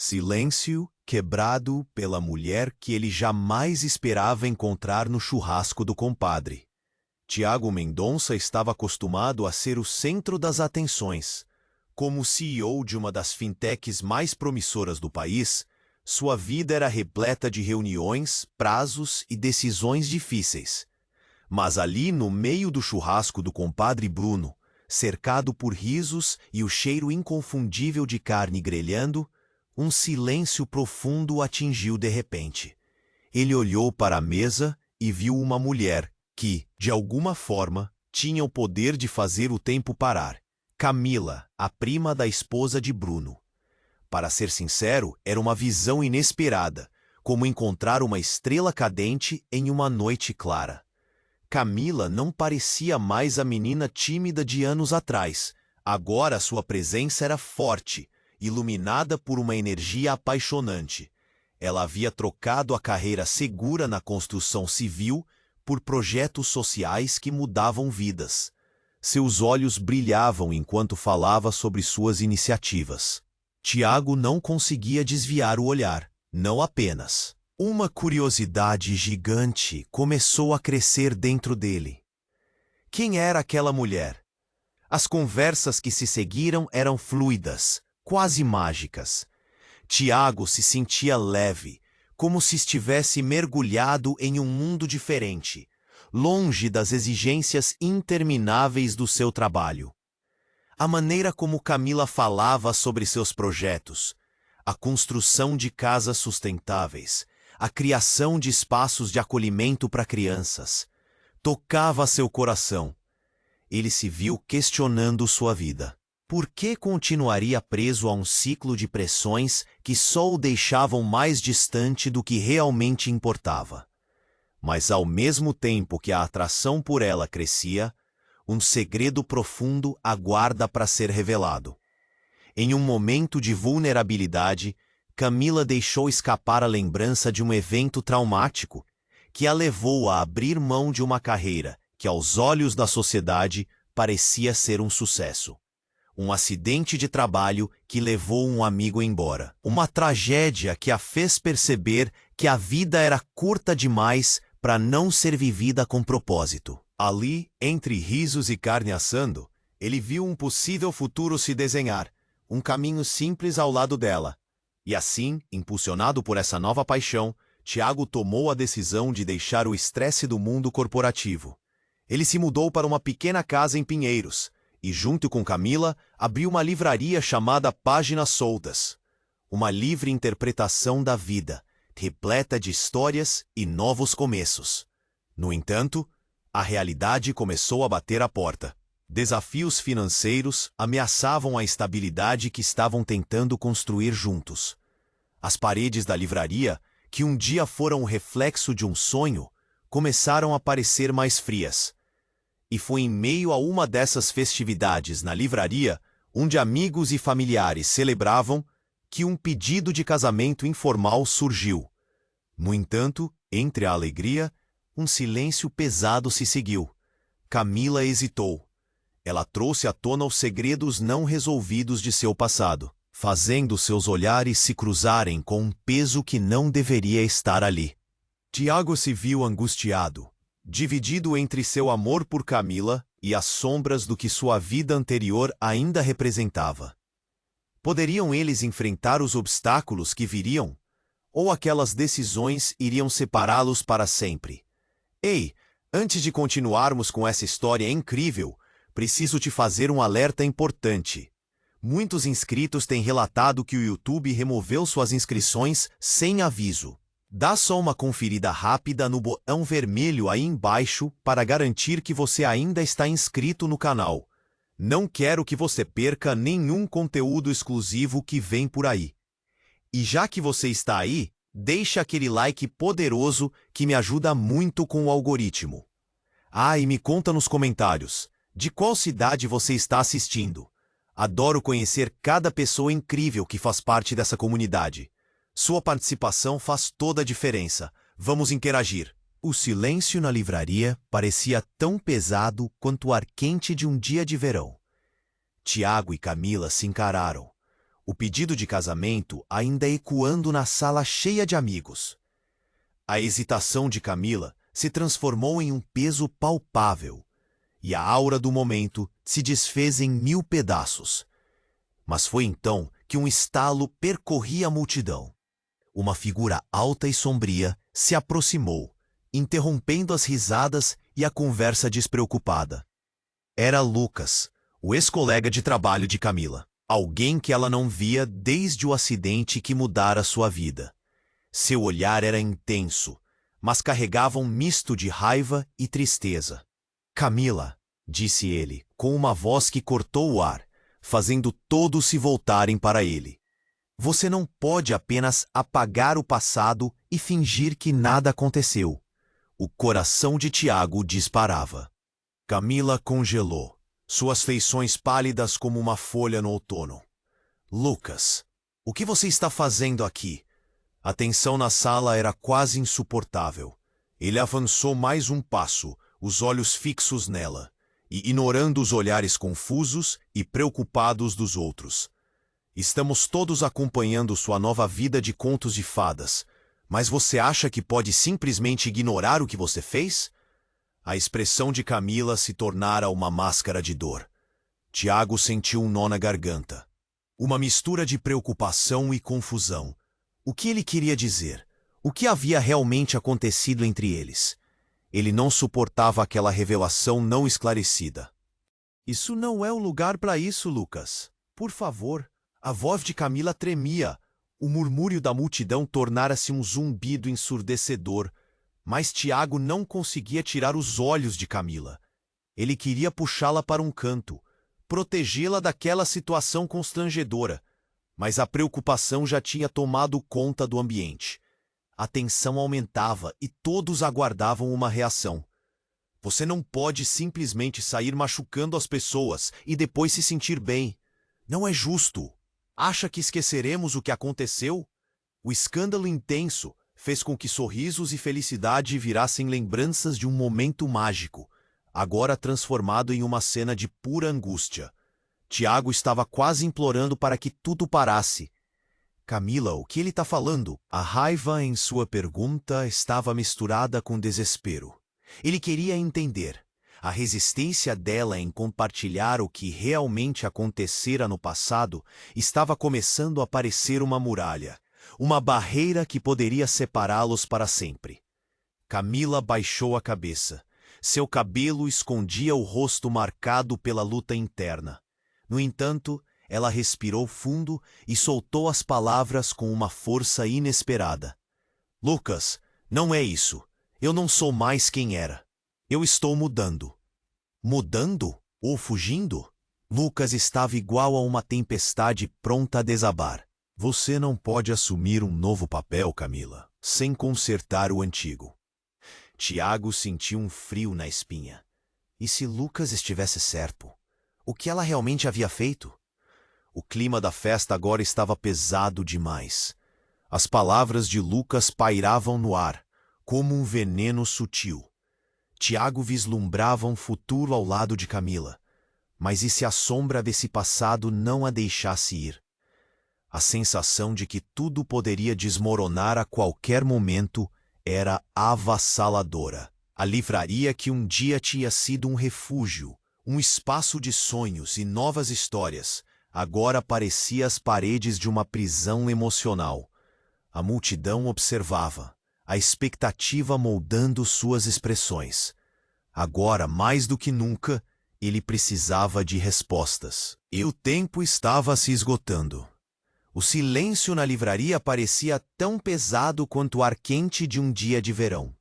Silêncio quebrado pela mulher que ele jamais esperava encontrar no churrasco do compadre. Tiago Mendonça estava acostumado a ser o centro das atenções. Como CEO de uma das fintechs mais promissoras do país, sua vida era repleta de reuniões, prazos e decisões difíceis. Mas ali, no meio do churrasco do compadre Bruno, cercado por risos e o cheiro inconfundível de carne grelhando, um silêncio profundo o atingiu de repente. Ele olhou para a mesa e viu uma mulher que, de alguma forma, tinha o poder de fazer o tempo parar. Camila, a prima da esposa de Bruno. Para ser sincero, era uma visão inesperada, como encontrar uma estrela cadente em uma noite clara. Camila não parecia mais a menina tímida de anos atrás. Agora sua presença era forte, iluminada por uma energia apaixonante. Ela havia trocado a carreira segura na construção civil por projetos sociais que mudavam vidas. Seus olhos brilhavam enquanto falava sobre suas iniciativas. Tiago não conseguia desviar o olhar, não apenas. Uma curiosidade gigante começou a crescer dentro dele. Quem era aquela mulher? As conversas que se seguiram eram fluidas, quase mágicas. Tiago se sentia leve, como se estivesse mergulhado em um mundo diferente, longe das exigências intermináveis do seu trabalho. A maneira como Camila falava sobre seus projetos, a construção de casas sustentáveis, a criação de espaços de acolhimento para crianças, tocava seu coração. Ele se viu questionando sua vida. Por que continuaria preso a um ciclo de pressões que só o deixavam mais distante do que realmente importava? Mas ao mesmo tempo que a atração por ela crescia, um segredo profundo aguarda para ser revelado. Em um momento de vulnerabilidade, Camila deixou escapar a lembrança de um evento traumático que a levou a abrir mão de uma carreira que, aos olhos da sociedade, parecia ser um sucesso. Um acidente de trabalho que levou um amigo embora. Uma tragédia que a fez perceber que a vida era curta demais para não ser vivida com propósito. Ali, entre risos e carne assando, ele viu um possível futuro se desenhar, um caminho simples ao lado dela. E assim, impulsionado por essa nova paixão, Tiago tomou a decisão de deixar o estresse do mundo corporativo. Ele se mudou para uma pequena casa em Pinheiros e, junto com Camila, abriu uma livraria chamada Páginas Soltas. Uma livre interpretação da vida, repleta de histórias e novos começos. No entanto, a realidade começou a bater à porta. Desafios financeiros ameaçavam a estabilidade que estavam tentando construir juntos. As paredes da livraria, que um dia foram o reflexo de um sonho, começaram a parecer mais frias. E foi em meio a uma dessas festividades na livraria, onde amigos e familiares celebravam, que um pedido de casamento informal surgiu. No entanto, entre a alegria, um silêncio pesado se seguiu. Camila hesitou. Ela trouxe à tona os segredos não resolvidos de seu passado, fazendo seus olhares se cruzarem com um peso que não deveria estar ali. Tiago se viu angustiado, dividido entre seu amor por Camila e as sombras do que sua vida anterior ainda representava. Poderiam eles enfrentar os obstáculos que viriam? Ou aquelas decisões iriam separá-los para sempre? Ei, antes de continuarmos com essa história incrível, preciso te fazer um alerta importante. Muitos inscritos têm relatado que o YouTube removeu suas inscrições sem aviso. Dá só uma conferida rápida no botão vermelho aí embaixo para garantir que você ainda está inscrito no canal. Não quero que você perca nenhum conteúdo exclusivo que vem por aí. E já que você está aí, deixa aquele like poderoso que me ajuda muito com o algoritmo. Ah, e me conta nos comentários, de qual cidade você está assistindo? Adoro conhecer cada pessoa incrível que faz parte dessa comunidade. Sua participação faz toda a diferença. Vamos interagir. O silêncio na livraria parecia tão pesado quanto o ar quente de um dia de verão. Tiago e Camila se encararam. o pedido de casamento ainda ecoando na sala cheia de amigos. A hesitação de Camila se transformou em um peso palpável, e a aura do momento se desfez em 1000 pedaços. Mas foi então que um estalo percorria a multidão. Uma figura alta e sombria se aproximou, interrompendo as risadas e a conversa despreocupada. Era Lucas, o ex-colega de trabalho de Camila. Alguém que ela não via desde o acidente que mudara sua vida. Seu olhar era intenso, mas carregava um misto de raiva e tristeza. Camila, disse ele, com uma voz que cortou o ar, fazendo todos se voltarem para ele. Você não pode apenas apagar o passado e fingir que nada aconteceu. O coração de Tiago disparava. Camila congelou, suas feições pálidas como uma folha no outono. Lucas, o que você está fazendo aqui? A tensão na sala era quase insuportável. Ele avançou mais um passo, os olhos fixos nela, e ignorando os olhares confusos e preocupados dos outros. Estamos todos acompanhando sua nova vida de contos de fadas, mas você acha que pode simplesmente ignorar o que você fez? A expressão de Camila se tornara uma máscara de dor. Tiago sentiu um nó na garganta. Uma mistura de preocupação e confusão. O que ele queria dizer? O que havia realmente acontecido entre eles? Ele não suportava aquela revelação não esclarecida. Isso não é o lugar para isso, Lucas. Por favor. A voz de Camila tremia. O murmúrio da multidão tornara-se um zumbido ensurdecedor. Mas Tiago não conseguia tirar os olhos de Camila. Ele queria puxá-la para um canto, protegê-la daquela situação constrangedora. Mas a preocupação já tinha tomado conta do ambiente. A tensão aumentava e todos aguardavam uma reação. Você não pode simplesmente sair machucando as pessoas e depois se sentir bem. Não é justo. Acha que esqueceremos o que aconteceu? O escândalo intenso fez com que sorrisos e felicidade virassem lembranças de um momento mágico, agora transformado em uma cena de pura angústia. Tiago estava quase implorando para que tudo parasse. Camila, o que ele está falando? A raiva em sua pergunta estava misturada com desespero. Ele queria entender. A resistência dela em compartilhar o que realmente acontecera no passado estava começando a parecer uma muralha, uma barreira que poderia separá-los para sempre. Camila baixou a cabeça. Seu cabelo escondia o rosto marcado pela luta interna. No entanto, ela respirou fundo e soltou as palavras com uma força inesperada. Lucas, não é isso. Eu não sou mais quem era. Eu estou mudando. Mudando? Ou fugindo? Lucas estava igual a uma tempestade pronta a desabar. Você não pode assumir um novo papel, Camila, sem consertar o antigo. Tiago sentiu um frio na espinha. E se Lucas estivesse certo? O que ela realmente havia feito? O clima da festa agora estava pesado demais. As palavras de Lucas pairavam no ar, como um veneno sutil. Tiago vislumbrava um futuro ao lado de Camila. Mas e se a sombra desse passado não a deixasse ir? A sensação de que tudo poderia desmoronar a qualquer momento era avassaladora. A livraria que um dia tinha sido um refúgio, um espaço de sonhos e novas histórias, agora parecia as paredes de uma prisão emocional. A multidão observava, a expectativa moldando suas expressões. Agora, mais do que nunca, ele precisava de respostas. E o tempo estava se esgotando. O silêncio na livraria parecia tão pesado quanto o ar quente de um dia de verão.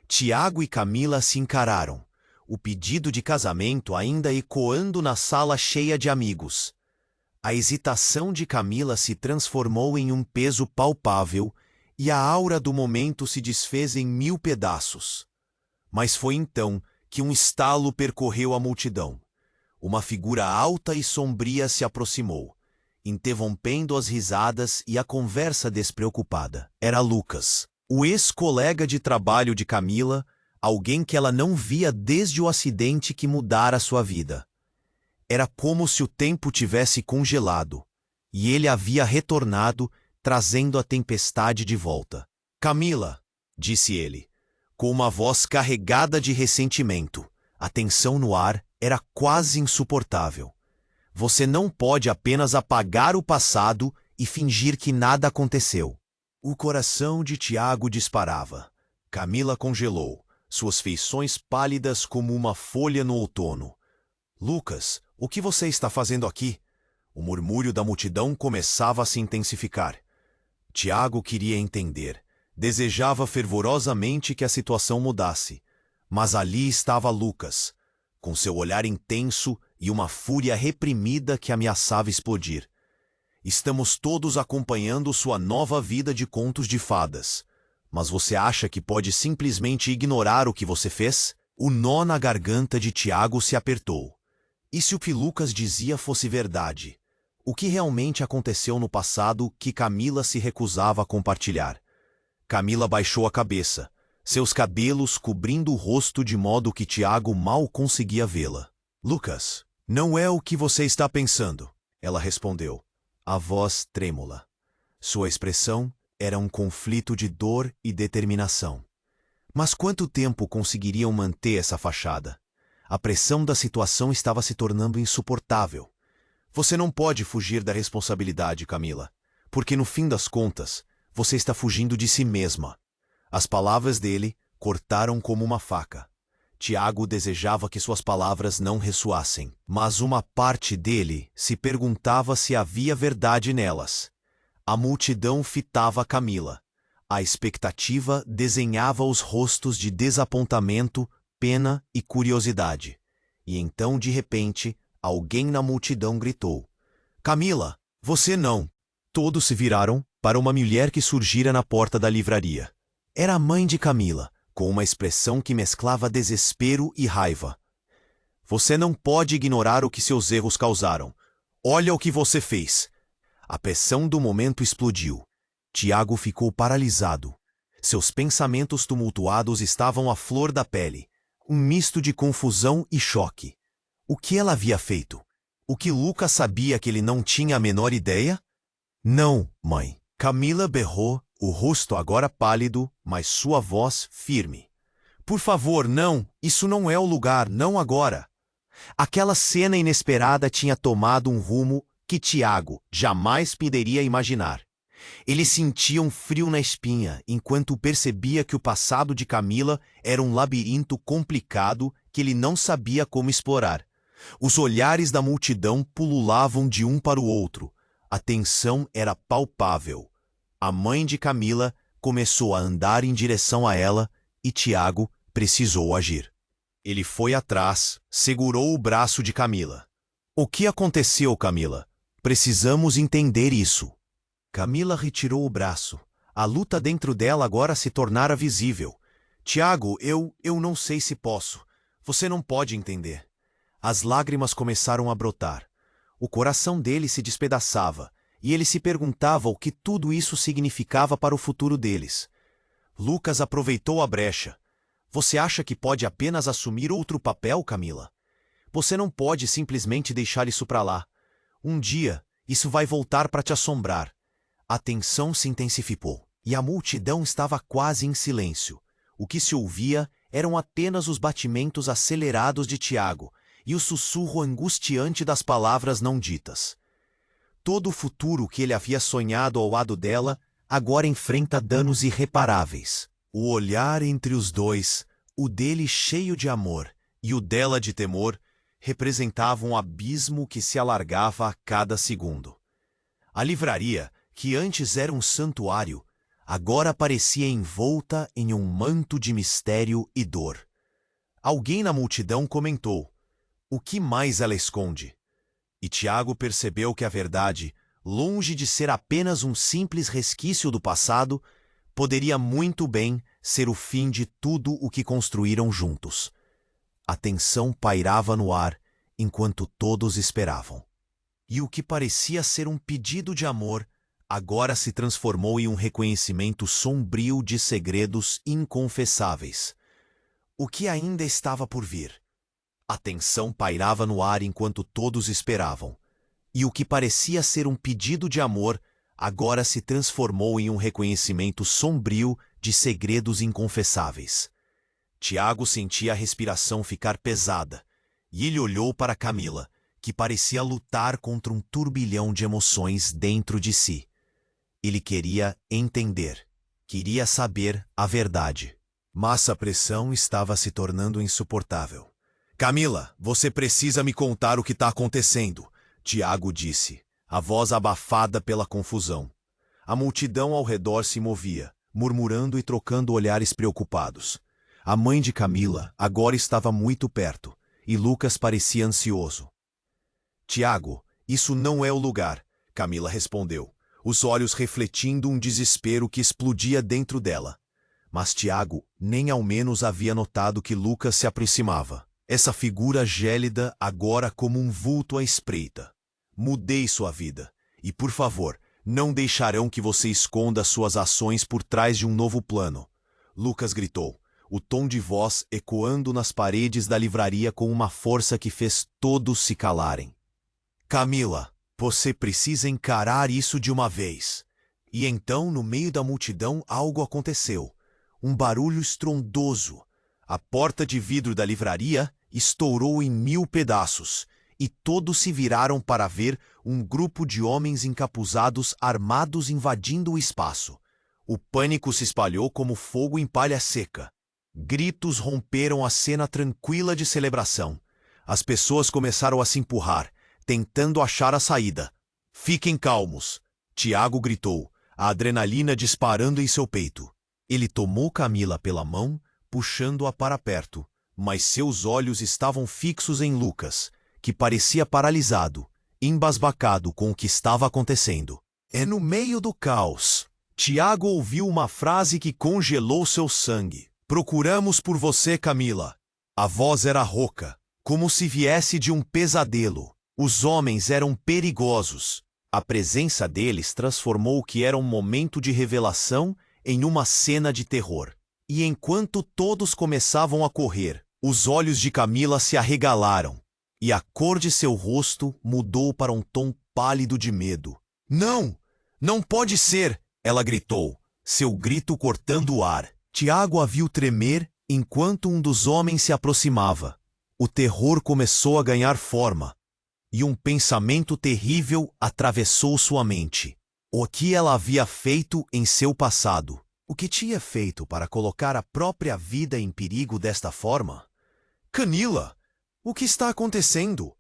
Tiago e Camila se encararam, o pedido de casamento ainda ecoando na sala cheia de amigos. A hesitação de Camila se transformou em um peso palpável e a aura do momento se desfez em 1000 pedaços. Mas foi então que um estalo percorreu a multidão. Uma figura alta e sombria se aproximou, interrompendo as risadas e a conversa despreocupada. Era Lucas, o ex-colega de trabalho de Camila, alguém que ela não via desde o acidente que mudara sua vida. Era como se o tempo tivesse congelado. e ele havia retornado, trazendo a tempestade de volta. Camila, disse ele, com uma voz carregada de ressentimento. A tensão no ar era quase insuportável. Você não pode apenas apagar o passado e fingir que nada aconteceu. O coração de Tiago disparava. Camila congelou, suas feições pálidas como uma folha no outono. Lucas, o que você está fazendo aqui? O murmúrio da multidão começava a se intensificar. Tiago queria entender. Desejava fervorosamente que a situação mudasse. Mas ali estava Lucas, com seu olhar intenso e uma fúria reprimida que ameaçava explodir. Estamos todos acompanhando sua nova vida de contos de fadas. Mas você acha que pode simplesmente ignorar o que você fez? O nó na garganta de Tiago se apertou. E se o que Lucas dizia fosse verdade? O que realmente aconteceu no passado que Camila se recusava a compartilhar? Camila baixou a cabeça, seus cabelos cobrindo o rosto de modo que Tiago mal conseguia vê-la. Lucas, não é o que você está pensando, ela respondeu, a voz trêmula. Sua expressão era um conflito de dor e determinação. Mas quanto tempo conseguiriam manter essa fachada? A pressão da situação estava se tornando insuportável. Você não pode fugir da responsabilidade, Camila, porque no fim das contas, você está fugindo de si mesma. As palavras dele cortaram como uma faca. Tiago desejava que suas palavras não ressoassem, mas uma parte dele se perguntava se havia verdade nelas. A multidão fitava Camila. A expectativa desenhava os rostos de desapontamento, pena e curiosidade. E então, de repente, alguém na multidão gritou: Camila, você não! Todos se viraram para uma mulher que surgira na porta da livraria. Era a mãe de Camila, com uma expressão que mesclava desespero e raiva. Você não pode ignorar o que seus erros causaram. Olha o que você fez! A pressão do momento explodiu. Tiago ficou paralisado. Seus pensamentos tumultuados estavam à flor da pele. Um misto de confusão e choque. O que ela havia feito? O que Lucas sabia que ele não tinha a menor ideia? Não, mãe. Camila berrou, o rosto agora pálido, mas sua voz firme. Por favor, não, isso não é o lugar, não agora. Aquela cena inesperada tinha tomado um rumo que Tiago jamais poderia imaginar. Ele sentia um frio na espinha enquanto percebia que o passado de Camila era um labirinto complicado que ele não sabia como explorar. Os olhares da multidão pululavam de um para o outro. A tensão era palpável. A mãe de Camila começou a andar em direção a ela e Tiago precisou agir. Ele foi atrás, segurou o braço de Camila. O que aconteceu, Camila? Precisamos entender isso. Camila retirou o braço. A luta dentro dela agora se tornara visível. Tiago, eu não sei se posso. Você não pode entender. As lágrimas começaram a brotar. O coração dele se despedaçava, e ele se perguntava o que tudo isso significava para o futuro deles. Lucas aproveitou a brecha. Você acha que pode apenas assumir outro papel, Camila? Você não pode simplesmente deixar isso para lá. Um dia, isso vai voltar para te assombrar. A tensão se intensificou, e a multidão estava quase em silêncio. O que se ouvia eram apenas os batimentos acelerados de Tiago e o sussurro angustiante das palavras não ditas. Todo o futuro que ele havia sonhado ao lado dela agora enfrenta danos irreparáveis. O olhar entre os dois, o dele cheio de amor e o dela de temor, representava um abismo que se alargava a cada segundo. A livraria, que antes era um santuário, agora parecia envolta em um manto de mistério e dor. Alguém na multidão comentou: o que mais ela esconde? E Tiago percebeu que a verdade, longe de ser apenas um simples resquício do passado, poderia muito bem ser o fim de tudo o que construíram juntos. A tensão pairava no ar enquanto todos esperavam. E o que parecia ser um pedido de amor agora se transformou em um reconhecimento sombrio de segredos inconfessáveis. O que ainda estava por vir? A tensão pairava no ar enquanto todos esperavam. E o que parecia ser um pedido de amor, agora se transformou em um reconhecimento sombrio de segredos inconfessáveis. Tiago sentia a respiração ficar pesada, e ele olhou para Camila, que parecia lutar contra um turbilhão de emoções dentro de si. Ele queria entender, queria saber a verdade. Mas a pressão estava se tornando insuportável. Camila, você precisa me contar o que está acontecendo, Tiago disse, a voz abafada pela confusão. A multidão ao redor se movia, murmurando e trocando olhares preocupados. A mãe de Camila agora estava muito perto, e Lucas parecia ansioso. Tiago, isso não é o lugar, Camila respondeu, os olhos refletindo um desespero que explodia dentro dela. Mas Tiago nem ao menos havia notado que Lucas se aproximava. Essa figura gélida agora como um vulto à espreita. Mudei sua vida, e por favor, não deixarão que você esconda suas ações por trás de um novo plano. Lucas gritou, o tom de voz ecoando nas paredes da livraria com uma força que fez todos se calarem. Camila, você precisa encarar isso de uma vez. E então, no meio da multidão, algo aconteceu. Um barulho estrondoso. A porta de vidro da livraria estourou em 1000 pedaços, e todos se viraram para ver um grupo de homens encapuzados armados invadindo o espaço. O pânico se espalhou como fogo em palha seca. Gritos romperam a cena tranquila de celebração. As pessoas começaram a se empurrar, tentando achar a saída. Fiquem calmos, Tiago gritou, a adrenalina disparando em seu peito. Ele tomou Camila pela mão, puxando-a para perto, mas seus olhos estavam fixos em Lucas, que parecia paralisado, embasbacado com o que estava acontecendo. É no meio do caos. Tiago ouviu uma frase que congelou seu sangue. Procuramos por você, Camila. A voz era rouca, como se viesse de um pesadelo. Os homens eram perigosos. A presença deles transformou o que era um momento de revelação em uma cena de terror. E enquanto todos começavam a correr, os olhos de Camila se arregalaram, e a cor de seu rosto mudou para um tom pálido de medo. Não! Não pode ser! Ela gritou, seu grito cortando o ar. Tiago a viu tremer enquanto um dos homens se aproximava. O terror começou a ganhar forma, e um pensamento terrível atravessou sua mente. O que ela havia feito em seu passado? O que tinha feito para colocar a própria vida em perigo desta forma? Camila, o que está acontecendo?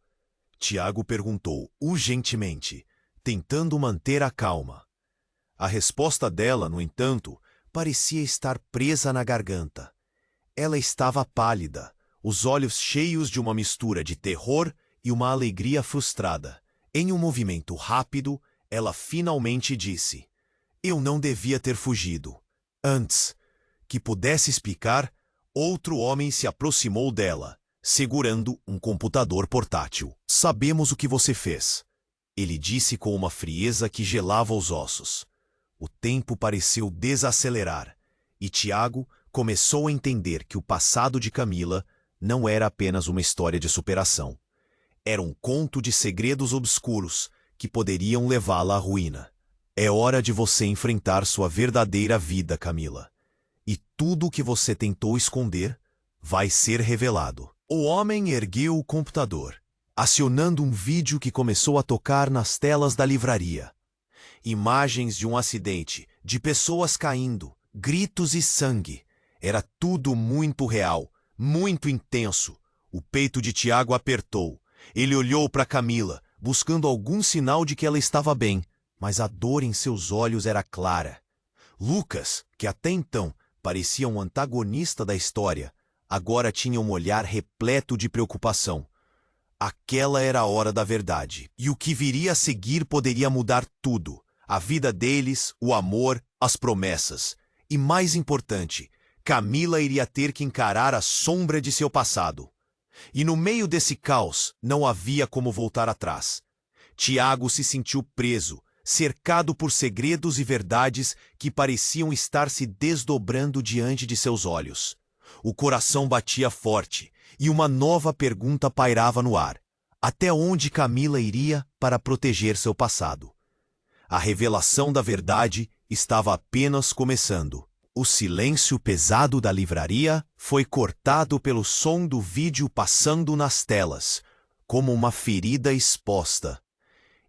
Tiago perguntou urgentemente, tentando manter a calma. A resposta dela, no entanto, parecia estar presa na garganta. Ela estava pálida, os olhos cheios de uma mistura de terror e uma alegria frustrada. Em um movimento rápido, ela finalmente disse, eu não devia ter fugido. Antes que pudesse explicar, outro homem se aproximou dela, segurando um computador portátil. Sabemos o que você fez, ele disse com uma frieza que gelava os ossos. O tempo pareceu desacelerar, e Tiago começou a entender que o passado de Camila não era apenas uma história de superação. Era um conto de segredos obscuros que poderiam levá-la à ruína. É hora de você enfrentar sua verdadeira vida, Camila. E tudo o que você tentou esconder vai ser revelado. O homem ergueu o computador, acionando um vídeo que começou a tocar nas telas da livraria. Imagens de um acidente, de pessoas caindo, gritos e sangue. Era tudo muito real, muito intenso. O peito de Tiago apertou. Ele olhou para Camila, buscando algum sinal de que ela estava bem, mas a dor em seus olhos era clara. Lucas, que até então parecia um antagonista da história, agora tinha um olhar repleto de preocupação. Aquela era a hora da verdade, e o que viria a seguir poderia mudar tudo. A vida deles, o amor, as promessas. E mais importante, Camila iria ter que encarar a sombra de seu passado. E no meio desse caos, não havia como voltar atrás. Tiago se sentiu preso, cercado por segredos e verdades que pareciam estar se desdobrando diante de seus olhos. O coração batia forte, e uma nova pergunta pairava no ar. Até onde Camila iria para proteger seu passado? A revelação da verdade estava apenas começando. O silêncio pesado da livraria foi cortado pelo som do vídeo passando nas telas, como uma ferida exposta.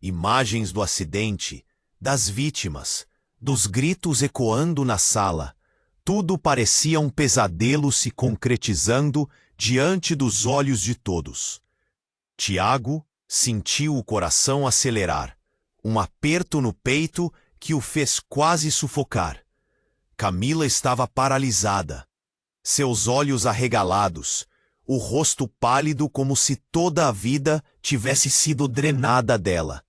Imagens do acidente, das vítimas, dos gritos ecoando na sala. Tudo parecia um pesadelo se concretizando diante dos olhos de todos. Tiago sentiu o coração acelerar, um aperto no peito que o fez quase sufocar. Camila estava paralisada, seus olhos arregalados, o rosto pálido como se toda a vida tivesse sido drenada dela.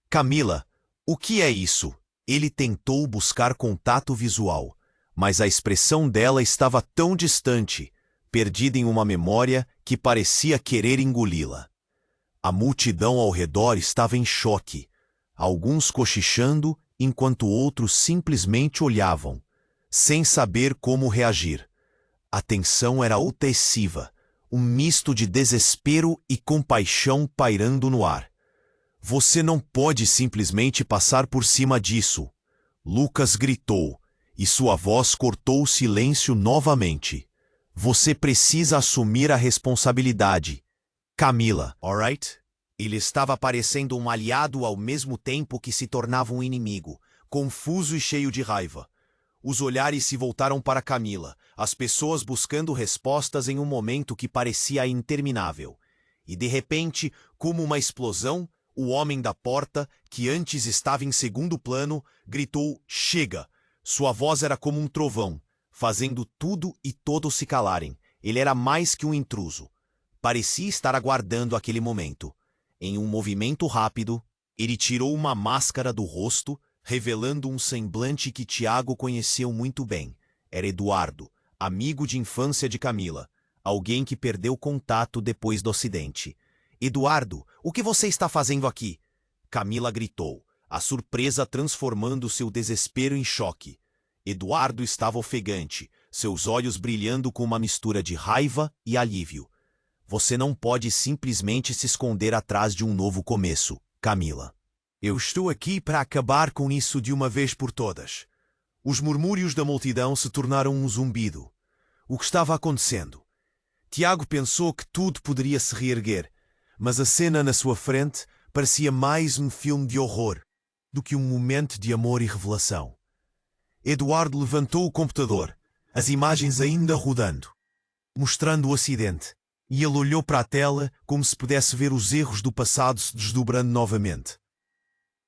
Camila, o que é isso? Ele tentou buscar contato visual, mas a expressão dela estava tão distante, perdida em uma memória que parecia querer engoli-la. A multidão ao redor estava em choque, alguns cochichando enquanto outros simplesmente olhavam, sem saber como reagir. A tensão era opressiva, um misto de desespero e compaixão pairando no ar. Você não pode simplesmente passar por cima disso, Lucas gritou, e sua voz cortou o silêncio novamente. Você precisa assumir a responsabilidade. Camila, alright? Ele estava parecendo um aliado ao mesmo tempo que se tornava um inimigo, confuso e cheio de raiva. Os olhares se voltaram para Camila, as pessoas buscando respostas em um momento que parecia interminável. E de repente, como uma explosão, o homem da porta, que antes estava em segundo plano, gritou "Chega!". Sua voz era como um trovão, fazendo tudo e todos se calarem. Ele era mais que um intruso. Parecia estar aguardando aquele momento. Em um movimento rápido, ele tirou uma máscara do rosto, revelando um semblante que Tiago conheceu muito bem. Era Eduardo, amigo de infância de Camila, alguém que perdeu contato depois do acidente. Eduardo, o que você está fazendo aqui? Camila gritou, a surpresa transformando seu desespero em choque. Eduardo estava ofegante, seus olhos brilhando com uma mistura de raiva e alívio. Você não pode simplesmente se esconder atrás de um novo começo, Camila. Eu estou aqui para acabar com isso de uma vez por todas. Os murmúrios da multidão se tornaram um zumbido. O que estava acontecendo? Tiago pensou que tudo poderia se reerguer, mas a cena na sua frente parecia mais um filme de horror do que um momento de amor e revelação. Eduardo levantou o computador, as imagens ainda rodando, mostrando o acidente, e ele olhou para a tela como se pudesse ver os erros do passado se desdobrando novamente.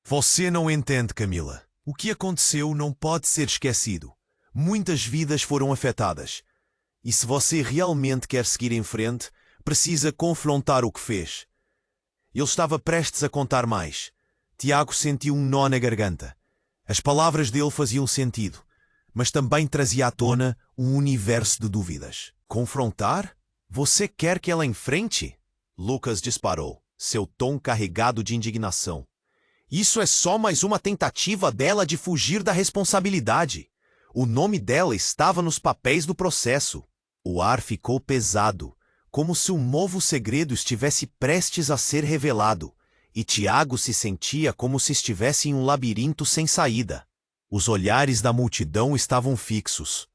Você não entende, Camila. O que aconteceu não pode ser esquecido. Muitas vidas foram afetadas. E se você realmente quer seguir em frente, precisa confrontar o que fez. Ele estava prestes a contar mais. Tiago sentiu um nó na garganta. As palavras dele faziam sentido, mas também trazia à tona um universo de dúvidas. Confrontar? Você quer que ela enfrente? Lucas disparou, seu tom carregado de indignação. Isso é só mais uma tentativa dela de fugir da responsabilidade. O nome dela estava nos papéis do processo. O ar ficou pesado, como se um novo segredo estivesse prestes a ser revelado, e Tiago se sentia como se estivesse em um labirinto sem saída. Os olhares da multidão estavam fixos.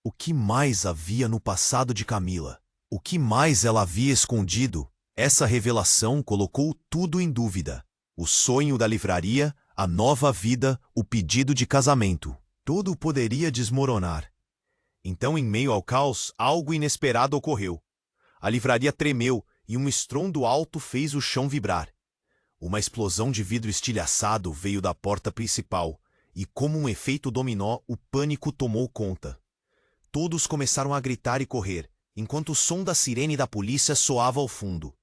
O que mais havia no passado de Camila? O que mais ela havia escondido? Essa revelação colocou tudo em dúvida. O sonho da livraria, a nova vida, o pedido de casamento. Tudo poderia desmoronar. Então, em meio ao caos, algo inesperado ocorreu. A livraria tremeu e um estrondo alto fez o chão vibrar. Uma explosão de vidro estilhaçado veio da porta principal, e como um efeito dominó, o pânico tomou conta. Todos começaram a gritar e correr, enquanto o som da sirene da polícia soava ao fundo.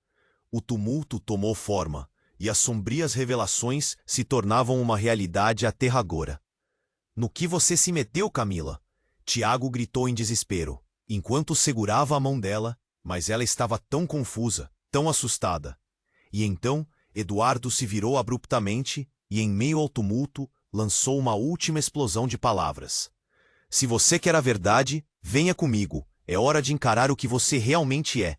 O tumulto tomou forma, e as sombrias revelações se tornavam uma realidade aterradora. No que você se meteu, Camila? Tiago gritou em desespero, enquanto segurava a mão dela, mas ela estava tão confusa, tão assustada. E então, Eduardo se virou abruptamente e, em meio ao tumulto, lançou uma última explosão de palavras. Se você quer a verdade, venha comigo. É hora de encarar o que você realmente é.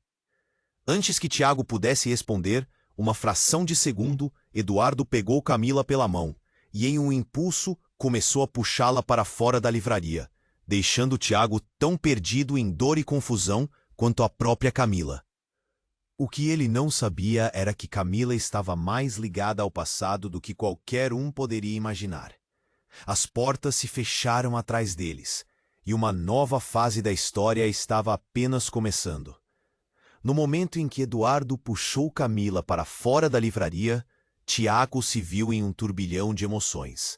Antes que Tiago pudesse responder, uma fração de segundo, Eduardo pegou Camila pela mão e, em um impulso, começou a puxá-la para fora da livraria, deixando Tiago tão perdido em dor e confusão quanto a própria Camila. O que ele não sabia era que Camila estava mais ligada ao passado do que qualquer um poderia imaginar. As portas se fecharam atrás deles, e uma nova fase da história estava apenas começando. No momento em que Eduardo puxou Camila para fora da livraria, Tiago se viu em um turbilhão de emoções.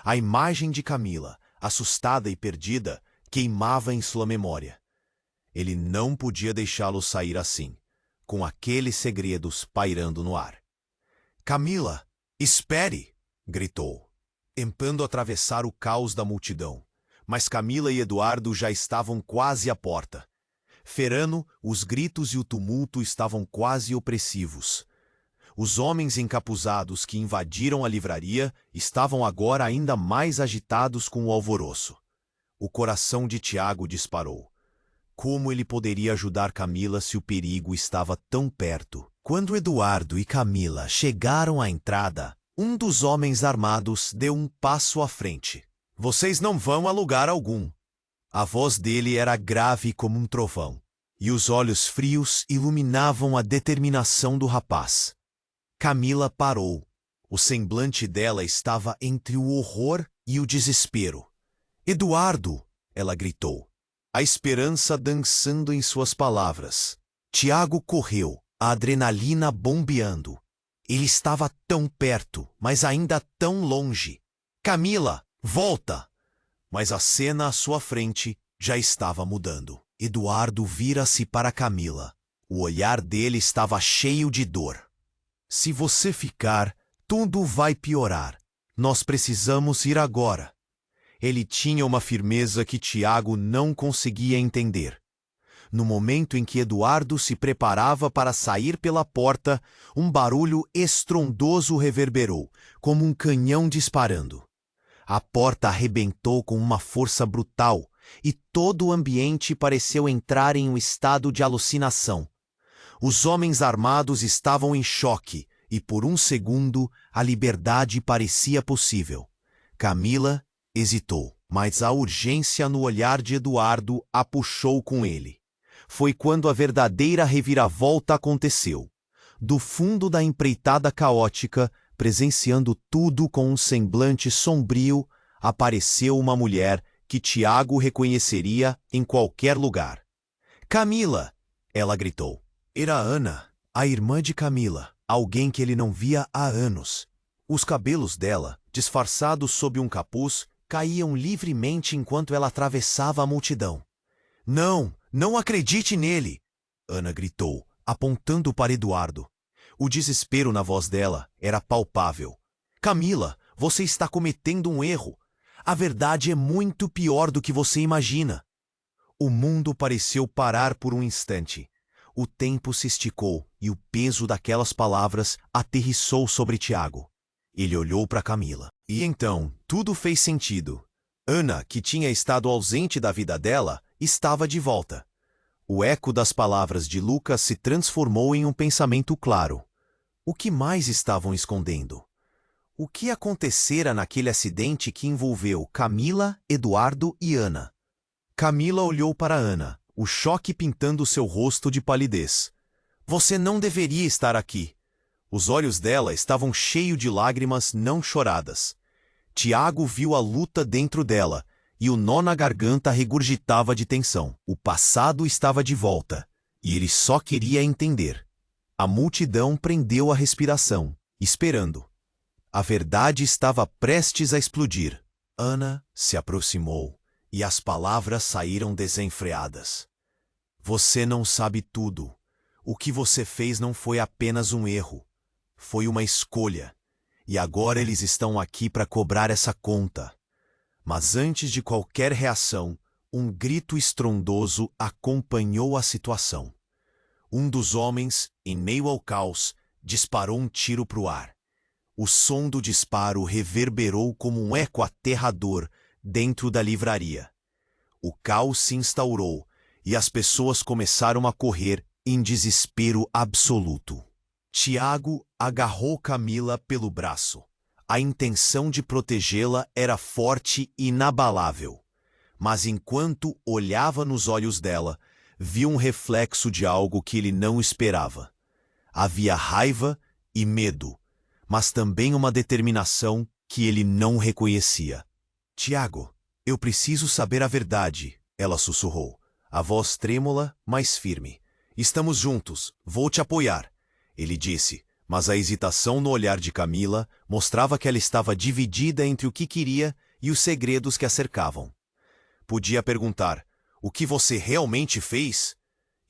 A imagem de Camila, assustada e perdida, queimava em sua memória. Ele não podia deixá-lo sair assim, com aqueles segredos pairando no ar. "Camila, espere!" gritou, tentando atravessar o caos da multidão. Mas Camila e Eduardo já estavam quase à porta. Ferano, os gritos e o tumulto estavam quase opressivos. Os homens encapuzados que invadiram a livraria estavam agora ainda mais agitados com o alvoroço. O coração de Tiago disparou. Como ele poderia ajudar Camila se o perigo estava tão perto? Quando Eduardo e Camila chegaram à entrada, um dos homens armados deu um passo à frente. "Vocês não vão a lugar algum." A voz dele era grave como um trovão, e os olhos frios iluminavam a determinação do rapaz. Camila parou. O semblante dela estava entre o horror e o desespero. "Eduardo!" ela gritou, a esperança dançando em suas palavras. Tiago correu, a adrenalina bombeando. Ele estava tão perto, mas ainda tão longe. "Camila, volta!" Mas a cena à sua frente já estava mudando. Eduardo vira-se para Camila. O olhar dele estava cheio de dor. "Se você ficar, tudo vai piorar. Nós precisamos ir agora." Ele tinha uma firmeza que Tiago não conseguia entender. No momento em que Eduardo se preparava para sair pela porta, um barulho estrondoso reverberou, como um canhão disparando. A porta arrebentou com uma força brutal, e todo o ambiente pareceu entrar em um estado de alucinação. Os homens armados estavam em choque, e por um segundo a liberdade parecia possível. Camila hesitou, mas a urgência no olhar de Eduardo a puxou com ele. Foi quando a verdadeira reviravolta aconteceu. Do fundo da empreitada caótica, presenciando tudo com um semblante sombrio, apareceu uma mulher que Tiago reconheceria em qualquer lugar. "Camila!" ela gritou. Era Ana, a irmã de Camila, alguém que ele não via há anos. Os cabelos dela, disfarçados sob um capuz, caíam livremente enquanto ela atravessava a multidão. "Não, não acredite nele!" Ana gritou, apontando para Eduardo. O desespero na voz dela era palpável. "Camila, você está cometendo um erro. A verdade é muito pior do que você imagina." O mundo pareceu parar por um instante. O tempo se esticou e o peso daquelas palavras aterrissou sobre Tiago. Ele olhou para Camila. E então, tudo fez sentido. Ana, que tinha estado ausente da vida dela, estava de volta. O eco das palavras de Lucas se transformou em um pensamento claro. O que mais estavam escondendo? O que acontecera naquele acidente que envolveu Camila, Eduardo e Ana? Camila olhou para Ana, o choque pintando seu rosto de palidez. "Você não deveria estar aqui." Os olhos dela estavam cheios de lágrimas não choradas. Tiago viu a luta dentro dela, e o nó na garganta regurgitava de tensão. O passado estava de volta, e ele só queria entender. A multidão prendeu a respiração, esperando. A verdade estava prestes a explodir. Ana se aproximou, e as palavras saíram desenfreadas. "Você não sabe tudo. O que você fez não foi apenas um erro. Foi uma escolha. E agora eles estão aqui para cobrar essa conta." Mas antes de qualquer reação, um grito estrondoso acompanhou a situação. Um dos homens, em meio ao caos, disparou um tiro para o ar. O som do disparo reverberou como um eco aterrador dentro da livraria. O caos se instaurou e as pessoas começaram a correr em desespero absoluto. Tiago agarrou Camila pelo braço. A intenção de protegê-la era forte e inabalável. Mas enquanto olhava nos olhos dela, viu um reflexo de algo que ele não esperava. Havia raiva e medo, mas também uma determinação que ele não reconhecia. Tiago, eu preciso saber a verdade, ela sussurrou, a voz trêmula, mas firme. Estamos juntos, vou te apoiar, ele disse, mas a hesitação no olhar de Camila mostrava que ela estava dividida entre o que queria e os segredos que a cercavam. Podia perguntar, o que você realmente fez?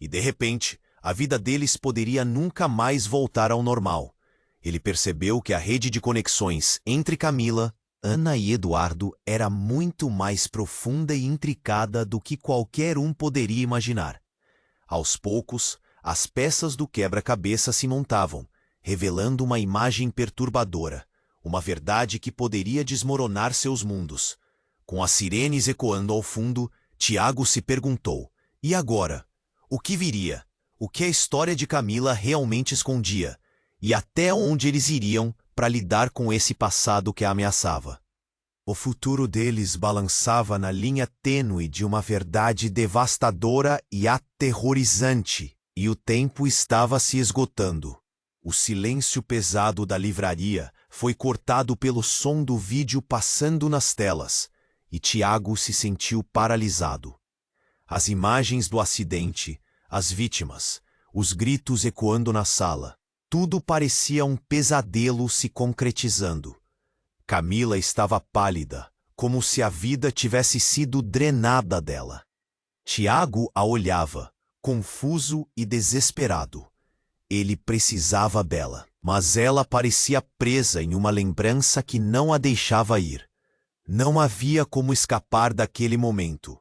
E de repente, a vida deles poderia nunca mais voltar ao normal. Ele percebeu que a rede de conexões entre Camila, Ana e Eduardo era muito mais profunda e intricada do que qualquer um poderia imaginar. Aos poucos, as peças do quebra-cabeça se montavam, revelando uma imagem perturbadora, uma verdade que poderia desmoronar seus mundos. Com as sirenes ecoando ao fundo, Tiago se perguntou, e agora? O que viria? O que a história de Camila realmente escondia? E até onde eles iriam para lidar com esse passado que a ameaçava? O futuro deles balançava na linha tênue de uma verdade devastadora e aterrorizante, e o tempo estava se esgotando. O silêncio pesado da livraria foi cortado pelo som do vídeo passando nas telas, e Tiago se sentiu paralisado. As imagens do acidente, as vítimas, os gritos ecoando na sala, tudo parecia um pesadelo se concretizando. Camila estava pálida, como se a vida tivesse sido drenada dela. Tiago a olhava, confuso e desesperado. Ele precisava dela, mas ela parecia presa em uma lembrança que não a deixava ir. Não havia como escapar daquele momento.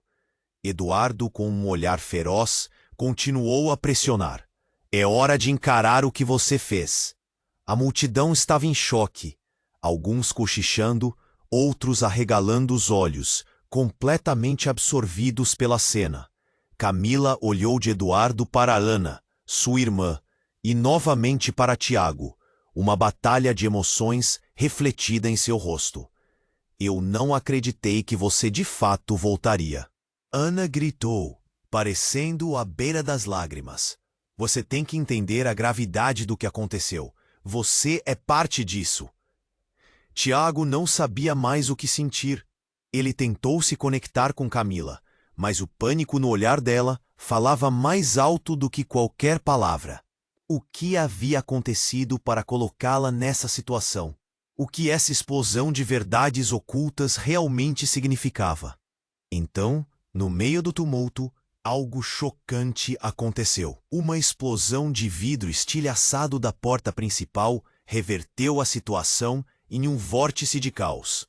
Eduardo, com um olhar feroz, continuou a pressionar. É hora de encarar o que você fez. A multidão estava em choque. Alguns cochichando, outros arregalando os olhos, completamente absorvidos pela cena. Camila olhou de Eduardo para Ana, sua irmã, e novamente para Tiago, uma batalha de emoções refletida em seu rosto. Eu não acreditei que você de fato voltaria. Ana gritou, parecendo à beira das lágrimas. Você tem que entender a gravidade do que aconteceu. Você é parte disso. Tiago não sabia mais o que sentir. Ele tentou se conectar com Camila, mas o pânico no olhar dela falava mais alto do que qualquer palavra. O que havia acontecido para colocá-la nessa situação? O que essa explosão de verdades ocultas realmente significava? Então, no meio do tumulto, algo chocante aconteceu. Uma explosão de vidro estilhaçado da porta principal reverteu a situação em um vórtice de caos.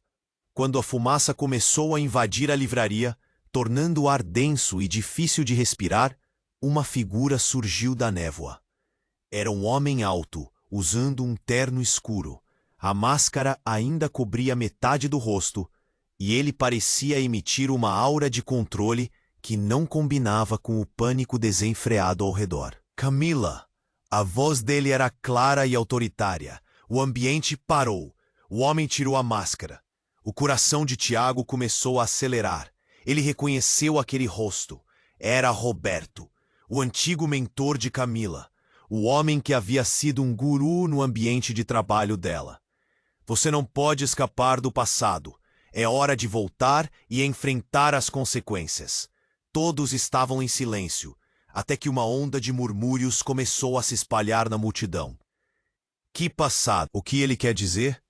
Quando a fumaça começou a invadir a livraria, tornando o ar denso e difícil de respirar, uma figura surgiu da névoa. Era um homem alto, usando um terno escuro. A máscara ainda cobria metade do rosto, e ele parecia emitir uma aura de controle que não combinava com o pânico desenfreado ao redor. Camila! A voz dele era clara e autoritária. O ambiente parou. O homem tirou a máscara. O coração de Tiago começou a acelerar. Ele reconheceu aquele rosto. Era Roberto, o antigo mentor de Camila, o homem que havia sido um guru no ambiente de trabalho dela. Você não pode escapar do passado. É hora de voltar e enfrentar as consequências. Todos estavam em silêncio, até que uma onda de murmúrios começou a se espalhar na multidão. Que passado? O que ele quer dizer?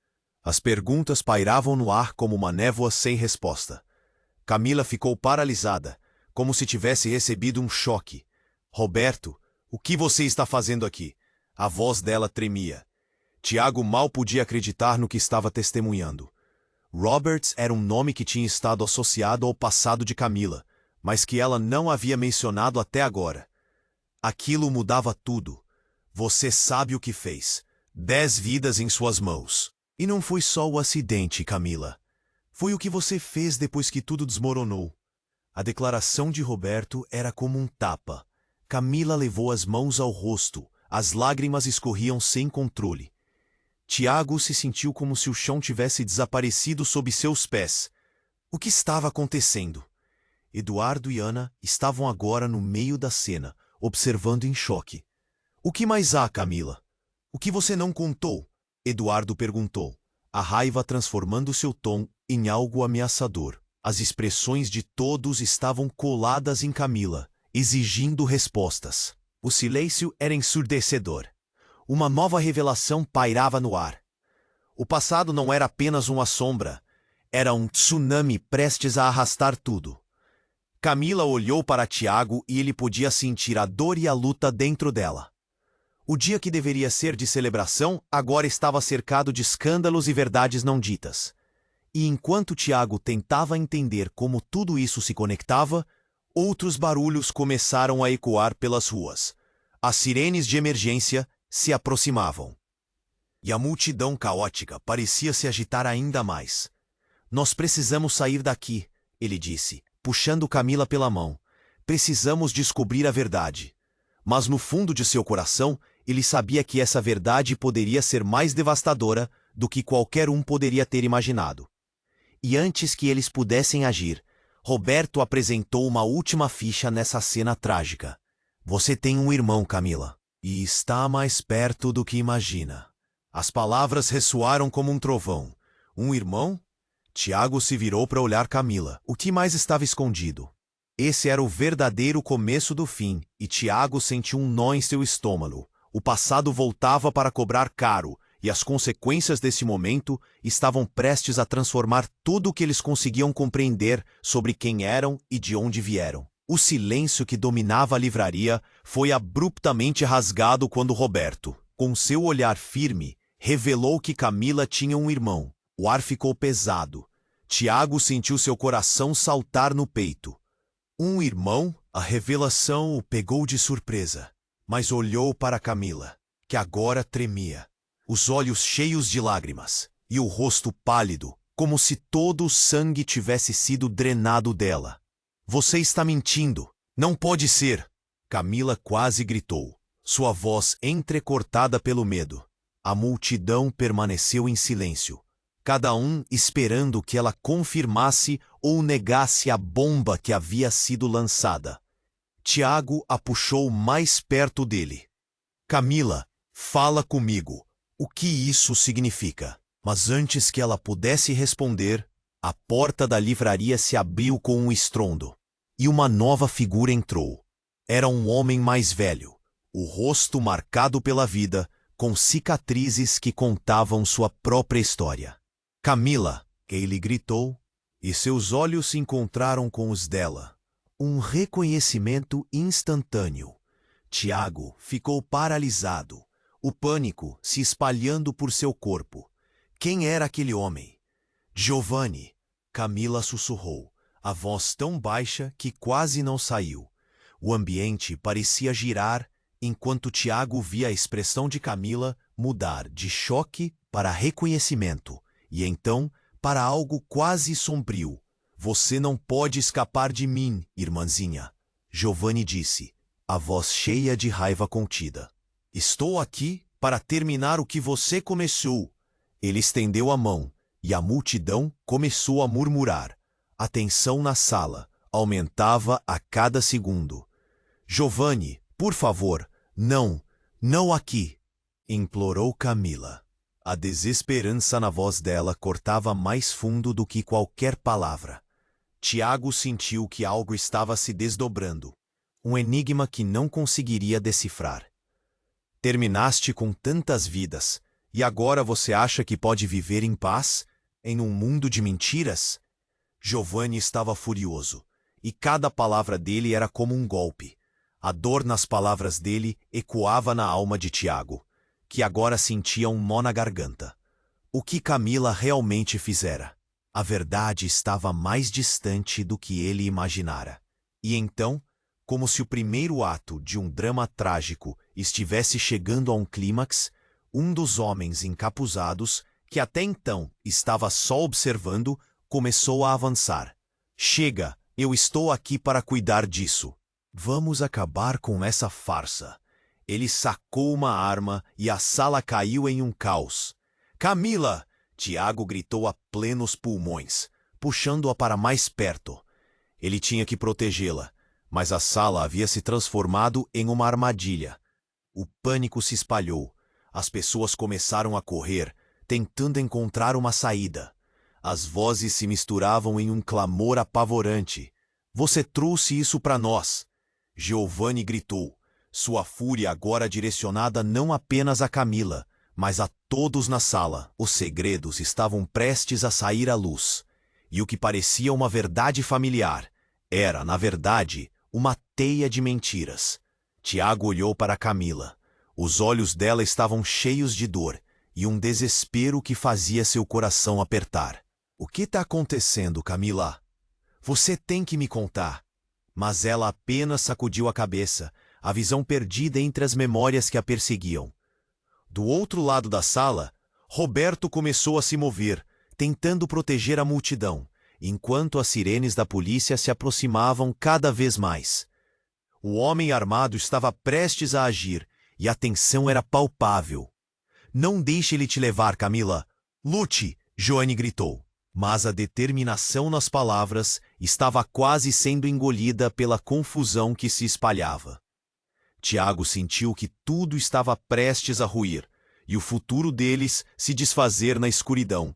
As perguntas pairavam no ar como uma névoa sem resposta. Camila ficou paralisada, como se tivesse recebido um choque. Roberto, o que você está fazendo aqui? A voz dela tremia. Tiago mal podia acreditar no que estava testemunhando. Roberts era um nome que tinha estado associado ao passado de Camila, mas que ela não havia mencionado até agora. Aquilo mudava tudo. Você sabe o que fez. 10 vidas em suas mãos. E não foi só o acidente, Camila. Foi o que você fez depois que tudo desmoronou. A declaração de Roberto era como um tapa. Camila levou as mãos ao rosto, As lágrimas escorriam sem controle. Tiago se sentiu como se o chão tivesse desaparecido sob seus pés. O que estava acontecendo? Eduardo e Ana estavam agora no meio da cena, observando em choque. O que mais há, Camila? O que você não contou? Eduardo perguntou, a raiva transformando seu tom em algo ameaçador. As expressões de todos estavam coladas em Camila, exigindo respostas. O silêncio era ensurdecedor. Uma nova revelação pairava no ar. O passado não era apenas uma sombra, era um tsunami prestes a arrastar tudo. Camila olhou para Tiago e ele podia sentir a dor e a luta dentro dela. O dia que deveria ser de celebração agora estava cercado de escândalos e verdades não ditas. E enquanto Tiago tentava entender como tudo isso se conectava, outros barulhos começaram a ecoar pelas ruas. As sirenes de emergência se aproximavam. E a multidão caótica parecia se agitar ainda mais. Nós precisamos sair daqui, ele disse, puxando Camila pela mão. Precisamos descobrir a verdade. Mas no fundo de seu coração, ele sabia que essa verdade poderia ser mais devastadora do que qualquer um poderia ter imaginado. E antes que eles pudessem agir, Roberto apresentou uma última ficha nessa cena trágica. Você tem um irmão, Camila, e está mais perto do que imagina. As palavras ressoaram como um trovão. Um irmão? Tiago se virou para olhar Camila. O que mais estava escondido? Esse era o verdadeiro começo do fim, e Tiago sentiu um nó em seu estômago. O passado voltava para cobrar caro, e as consequências desse momento estavam prestes a transformar tudo o que eles conseguiam compreender sobre quem eram e de onde vieram. O silêncio que dominava a livraria foi abruptamente rasgado quando Roberto, com seu olhar firme, revelou que Camila tinha um irmão. O ar ficou pesado. Tiago sentiu seu coração saltar no peito. Um irmão? A revelação o pegou de surpresa, mas olhou para Camila, que agora tremia. Os olhos cheios de lágrimas, e o rosto pálido, como se todo o sangue tivesse sido drenado dela. Você está mentindo! Não pode ser! Camila quase gritou, sua voz entrecortada pelo medo. A multidão permaneceu em silêncio, cada um esperando que ela confirmasse ou negasse a bomba que havia sido lançada. Tiago a puxou mais perto dele. Camila, fala comigo. O que isso significa? Mas antes que ela pudesse responder, a porta da livraria se abriu com um estrondo. E uma nova figura entrou. Era um homem mais velho, o rosto marcado pela vida, com cicatrizes que contavam sua própria história. Camila, ele gritou, e seus olhos se encontraram com os dela. Um reconhecimento instantâneo. Tiago ficou paralisado, o pânico se espalhando por seu corpo. Quem era aquele homem? Giovanni, Camila sussurrou, a voz tão baixa que quase não saiu. O ambiente parecia girar enquanto Tiago via a expressão de Camila mudar de choque para reconhecimento, e então para algo quase sombrio. Você não pode escapar de mim, irmãzinha, Giovanni disse, a voz cheia de raiva contida. Estou aqui para terminar o que você começou. Ele estendeu a mão, e a multidão começou a murmurar. A tensão na sala aumentava a cada segundo. Giovanni, por favor, não aqui, implorou Camila. A desesperança na voz dela cortava mais fundo do que qualquer palavra. Tiago sentiu que algo estava se desdobrando. Um enigma que não conseguiria decifrar. Terminaste com tantas vidas, e agora você acha que pode viver em paz, em um mundo de mentiras? Giovanni estava furioso, e cada palavra dele era como um golpe. A dor nas palavras dele ecoava na alma de Tiago, que agora sentia um nó na garganta. O que Camila realmente fizera? A verdade estava mais distante do que ele imaginara. E então, como se o primeiro ato de um drama trágico estivesse chegando a um clímax, um dos homens encapuzados, que até então estava só observando, começou a avançar. Chega, eu estou aqui para cuidar disso. Vamos acabar com essa farsa. Ele sacou uma arma e a sala caiu em um caos. Camila! Tiago gritou a plenos pulmões, puxando-a para mais perto. Ele tinha que protegê-la, mas a sala havia se transformado em uma armadilha. O pânico se espalhou. As pessoas começaram a correr, tentando encontrar uma saída. As vozes se misturavam em um clamor apavorante. Você trouxe isso para nós! Giovanni gritou, sua fúria agora direcionada não apenas a Camila, mas a todos na sala. Os segredos estavam prestes a sair à luz. E o que parecia uma verdade familiar era, na verdade, uma teia de mentiras. Tiago olhou para Camila. Os olhos dela estavam cheios de dor e um desespero que fazia seu coração apertar. O que está acontecendo, Camila? Você tem que me contar. Mas ela apenas sacudiu a cabeça, a visão perdida entre as memórias que a perseguiam. Do outro lado da sala, Roberto começou a se mover, tentando proteger a multidão, enquanto as sirenes da polícia se aproximavam cada vez mais. O homem armado estava prestes a agir, e a tensão era palpável. Não deixe ele te levar, Camila. Lute! Joane gritou. Mas a determinação nas palavras estava quase sendo engolida pela confusão que se espalhava. Tiago sentiu que tudo estava prestes a ruir, e o futuro deles se desfazer na escuridão.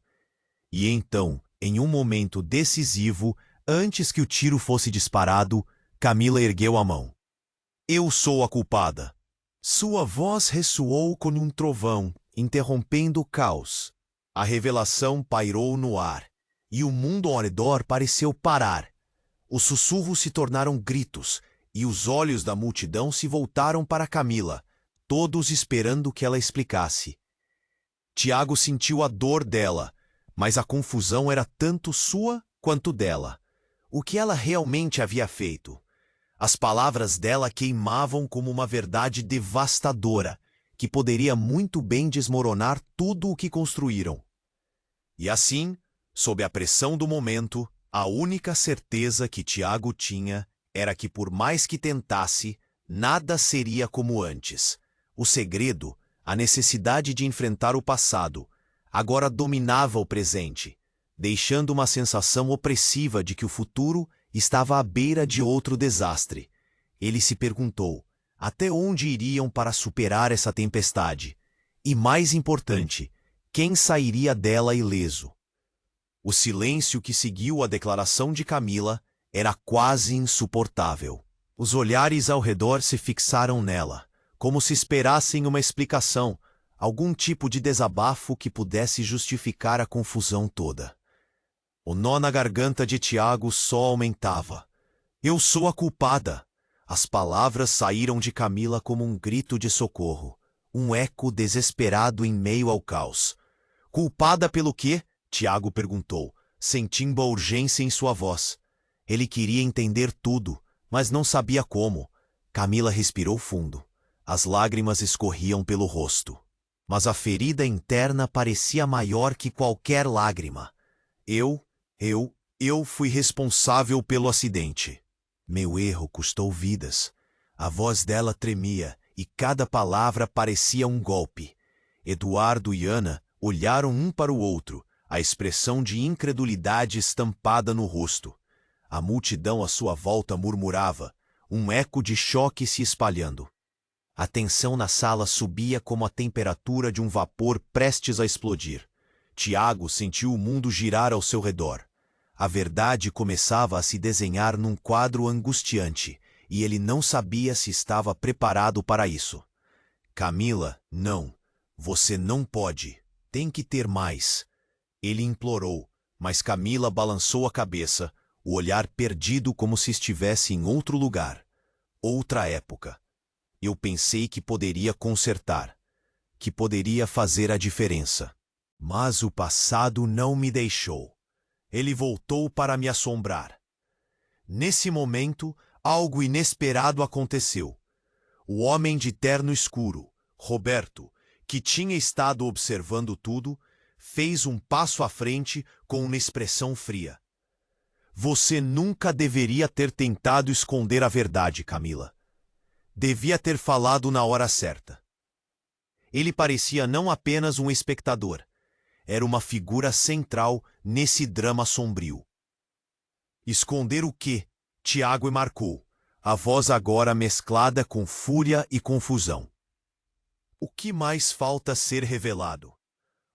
E então, em um momento decisivo, antes que o tiro fosse disparado, Camila ergueu a mão. Eu sou a culpada. Sua voz ressoou como um trovão, interrompendo o caos. A revelação pairou no ar, e o mundo ao redor pareceu parar. Os sussurros se tornaram gritos, e os olhos da multidão se voltaram para Camila, todos esperando que ela explicasse. Tiago sentiu a dor dela, mas a confusão era tanto sua quanto dela. O que ela realmente havia feito? As palavras dela queimavam como uma verdade devastadora, que poderia muito bem desmoronar tudo o que construíram. E assim, sob a pressão do momento, a única certeza que Tiago tinha era que, por mais que tentasse, nada seria como antes. O segredo, a necessidade de enfrentar o passado, agora dominava o presente, deixando uma sensação opressiva de que o futuro estava à beira de outro desastre. Ele se perguntou até onde iriam para superar essa tempestade e, mais importante, quem sairia dela ileso. O silêncio que seguiu a declaração de Camila era quase insuportável. Os olhares ao redor se fixaram nela, como se esperassem uma explicação, algum tipo de desabafo que pudesse justificar a confusão toda. O nó na garganta de Tiago só aumentava. Eu sou a culpada. As palavras saíram de Camila como um grito de socorro, um eco desesperado em meio ao caos. Culpada pelo quê? Tiago perguntou, sentindo a urgência em sua voz. Ele queria entender tudo, mas não sabia como. Camila respirou fundo. As lágrimas escorriam pelo rosto. Mas a ferida interna parecia maior que qualquer lágrima. Eu fui responsável pelo acidente. Meu erro custou vidas. A voz dela tremia e cada palavra parecia um golpe. Eduardo e Ana olharam um para o outro, a expressão de incredulidade estampada no rosto. A multidão à sua volta murmurava, um eco de choque se espalhando. A tensão na sala subia como a temperatura de um vapor prestes a explodir. Tiago sentiu o mundo girar ao seu redor. A verdade começava a se desenhar num quadro angustiante, e ele não sabia se estava preparado para isso. Camila, não. Você não pode. Tem que ter mais. Ele implorou, mas Camila balançou a cabeça, o olhar perdido como se estivesse em outro lugar. Outra época. Eu pensei que poderia consertar, que poderia fazer a diferença. Mas o passado não me deixou. Ele voltou para me assombrar. Nesse momento, algo inesperado aconteceu. O homem de terno escuro, Roberto, que tinha estado observando tudo, fez um passo à frente com uma expressão fria. Você nunca deveria ter tentado esconder a verdade, Camila. Devia ter falado na hora certa. Ele parecia não apenas um espectador, era uma figura central nesse drama sombrio. Esconder o quê? Tiago marcou, a voz agora mesclada com fúria e confusão. O que mais falta ser revelado?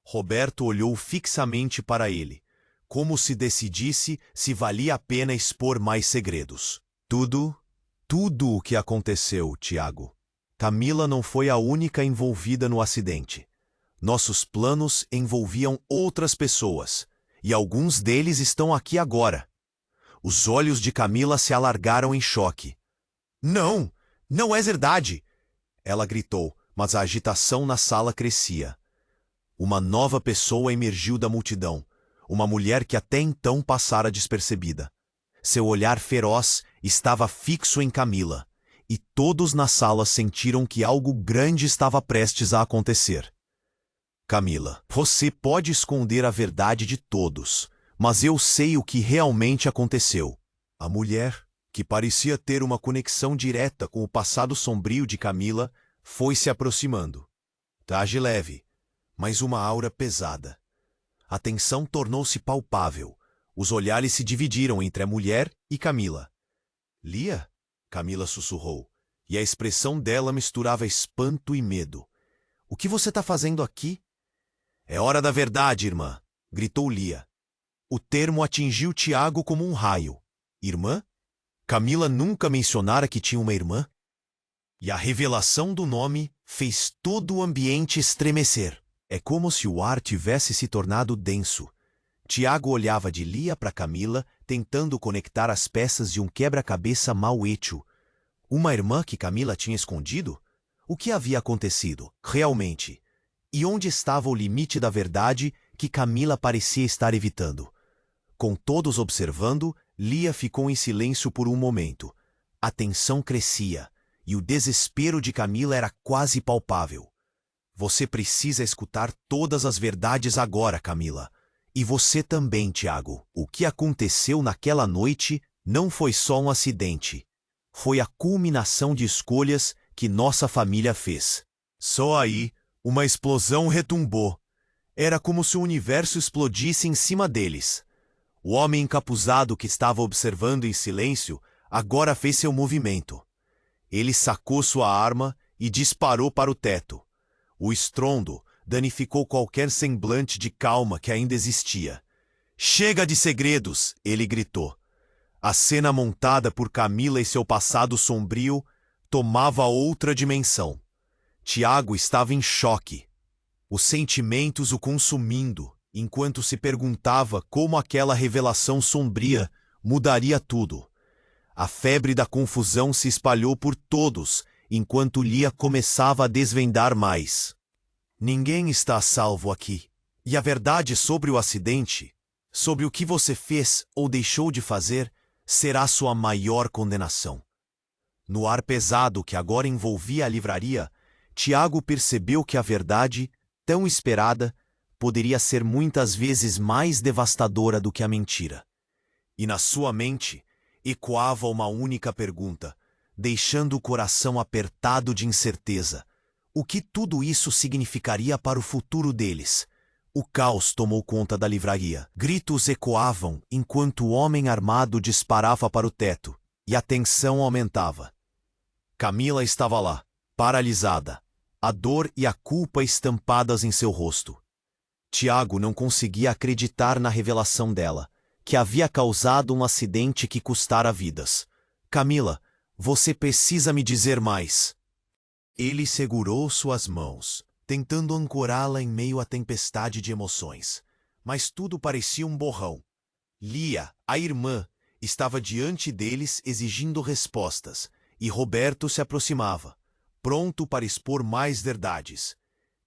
Roberto olhou fixamente para ele, como se decidisse se valia a pena expor mais segredos. Tudo o que aconteceu, Tiago. Camila não foi a única envolvida no acidente. Nossos planos envolviam outras pessoas, e alguns deles estão aqui agora. Os olhos de Camila se alargaram em choque. Não! Não é verdade! Ela gritou, mas a agitação na sala crescia. Uma nova pessoa emergiu da multidão, uma mulher que até então passara despercebida. Seu olhar feroz estava fixo em Camila, e todos na sala sentiram que algo grande estava prestes a acontecer. Camila, você pode esconder a verdade de todos, mas eu sei o que realmente aconteceu. A mulher, que parecia ter uma conexão direta com o passado sombrio de Camila, foi se aproximando. Traje leve, mas uma aura pesada. A tensão tornou-se palpável. Os olhares se dividiram entre a mulher e Camila. Lia? Camila sussurrou, e a expressão dela misturava espanto e medo. O que você está fazendo aqui? É hora da verdade, irmã, gritou Lia. O termo atingiu Tiago como um raio. Irmã? Camila nunca mencionara que tinha uma irmã? E a revelação do nome fez todo o ambiente estremecer. É como se o ar tivesse se tornado denso. Tiago olhava de Lia para Camila, tentando conectar as peças de um quebra-cabeça mal hecho. Uma irmã que Camila tinha escondido? O que havia acontecido, realmente? E onde estava o limite da verdade que Camila parecia estar evitando? Com todos observando, Lia ficou em silêncio por um momento. A tensão crescia, e o desespero de Camila era quase palpável. Você precisa escutar todas as verdades agora, Camila. E você também, Tiago. O que aconteceu naquela noite não foi só um acidente. Foi a culminação de escolhas que nossa família fez. Só aí, uma explosão retumbou. Era como se o universo explodisse em cima deles. O homem encapuzado que estava observando em silêncio agora fez seu movimento. Ele sacou sua arma e disparou para o teto. O estrondo danificou qualquer semblante de calma que ainda existia. Chega de segredos, ele gritou. A cena montada por Camila e seu passado sombrio tomava outra dimensão. Tiago estava em choque. Os sentimentos o consumindo, enquanto se perguntava como aquela revelação sombria mudaria tudo. A febre da confusão se espalhou por todos, enquanto Lia começava a desvendar mais. Ninguém está a salvo aqui. E a verdade sobre o acidente, sobre o que você fez ou deixou de fazer, será sua maior condenação. No ar pesado que agora envolvia a livraria, Tiago percebeu que a verdade, tão esperada, poderia ser muitas vezes mais devastadora do que a mentira. E na sua mente ecoava uma única pergunta, deixando o coração apertado de incerteza. O que tudo isso significaria para o futuro deles? O caos tomou conta da livraria. Gritos ecoavam enquanto o homem armado disparava para o teto, e a tensão aumentava. Camila estava lá, paralisada, a dor e a culpa estampadas em seu rosto. Tiago não conseguia acreditar na revelação dela, que havia causado um acidente que custara vidas. Camila, você precisa me dizer mais. Ele segurou suas mãos, tentando ancorá-la em meio à tempestade de emoções. Mas tudo parecia um borrão. Lia, a irmã, estava diante deles exigindo respostas, e Roberto se aproximava, pronto para expor mais verdades.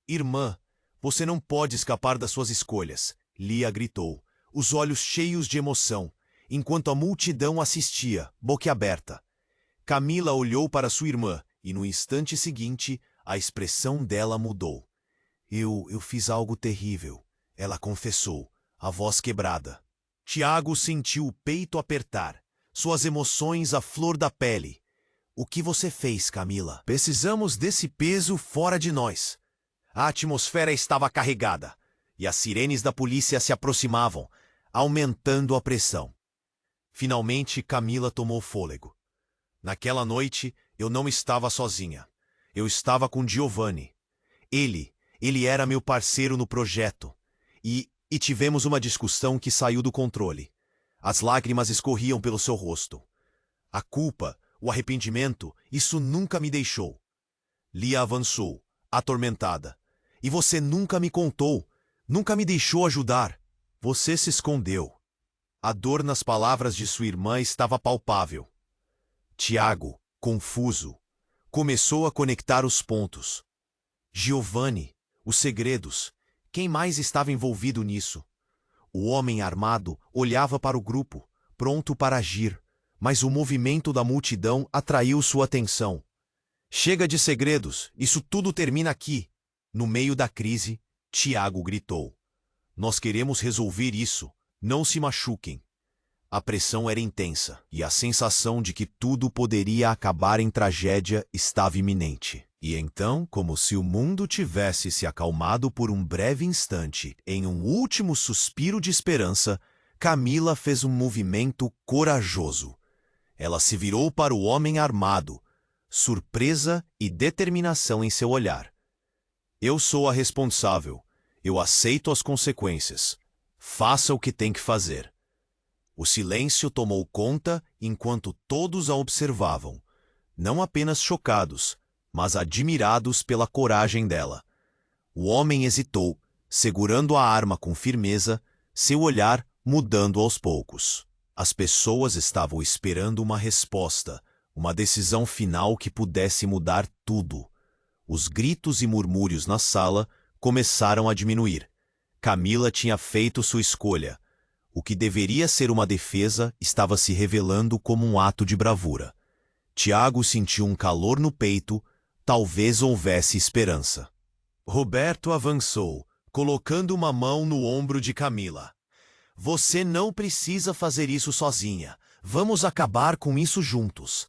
Irmã, você não pode escapar das suas escolhas, Lia gritou, os olhos cheios de emoção, enquanto a multidão assistia, boquiaberta. Camila olhou para sua irmã, e no instante seguinte, a expressão dela mudou. Eu fiz algo terrível, ela confessou, a voz quebrada. Tiago sentiu o peito apertar, suas emoções à flor da pele. O que você fez, Camila? Precisamos desse peso fora de nós. A atmosfera estava carregada, e as sirenes da polícia se aproximavam, aumentando a pressão. Finalmente, Camila tomou fôlego. Naquela noite, eu não estava sozinha. Eu estava com Giovanni. Ele era meu parceiro no projeto. E tivemos uma discussão que saiu do controle. As lágrimas escorriam pelo seu rosto. A culpa, o arrependimento, isso nunca me deixou. Lia avançou, atormentada. E você nunca me contou, nunca me deixou ajudar. Você se escondeu. A dor nas palavras de sua irmã estava palpável. Tiago, confuso, começou a conectar os pontos. Giovanni, os segredos, quem mais estava envolvido nisso? O homem armado olhava para o grupo, pronto para agir, mas o movimento da multidão atraiu sua atenção. Chega de segredos, isso tudo termina aqui. No meio da crise, Tiago gritou. Nós queremos resolver isso, não se machuquem. A pressão era intensa, e a sensação de que tudo poderia acabar em tragédia estava iminente. E então, como se o mundo tivesse se acalmado por um breve instante, em um último suspiro de esperança, Camila fez um movimento corajoso. Ela se virou para o homem armado, surpresa e determinação em seu olhar. Eu sou a responsável. Eu aceito as consequências. Faça o que tem que fazer. O silêncio tomou conta enquanto todos a observavam, não apenas chocados, mas admirados pela coragem dela. O homem hesitou, segurando a arma com firmeza, seu olhar mudando aos poucos. As pessoas estavam esperando uma resposta, uma decisão final que pudesse mudar tudo. Os gritos e murmúrios na sala começaram a diminuir. Camila tinha feito sua escolha. O que deveria ser uma defesa estava se revelando como um ato de bravura. Tiago sentiu um calor no peito, talvez houvesse esperança. Roberto avançou, colocando uma mão no ombro de Camila. Você não precisa fazer isso sozinha. Vamos acabar com isso juntos.